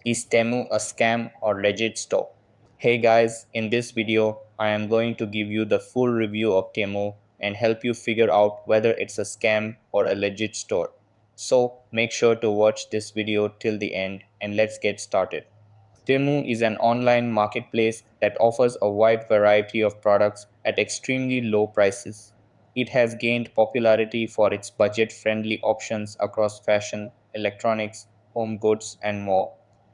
Is Temu a scam or legit store? Hey guys, in this video, I am going to give you the full review of Temu and help you figure out whether it's a scam or a legit store. So make sure to watch this video till the end and let's get started. Temu is an online marketplace that offers a wide variety of products at extremely low prices. It has gained popularity for its budget-friendly options across fashion, electronics, home goods, and more.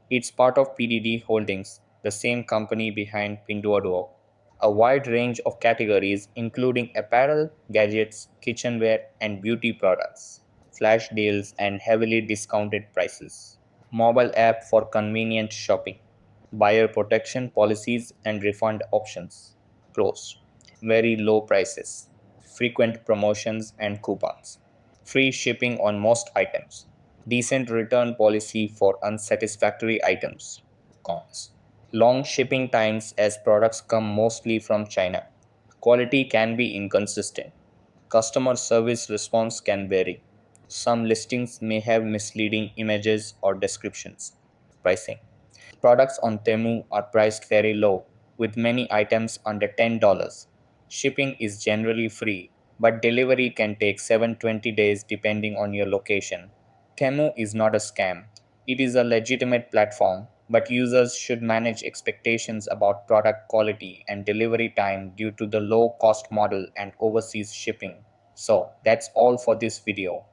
It's part of PDD Holdings, the same company behind Pinduoduo. A wide range of categories including apparel, gadgets, kitchenware, and beauty products, flash deals, and heavily discounted prices. Mobile app for convenient shopping. Buyer protection policies and refund options. Pros: very low prices. Frequent promotions and coupons. Free shipping on most items. Decent return policy for unsatisfactory items. Cons: long shipping times as products come mostly from China. Quality can be inconsistent. Customer service response can vary. Some listings may have misleading images or descriptions. Pricing: products on Temu are priced very low, with many items under $10. Shipping is generally free, but delivery can take 720 days depending on your location. Temu is not a scam. It is a legitimate platform, but users should manage expectations about product quality and delivery time due to the low cost model and overseas shipping. So, that's all for this video.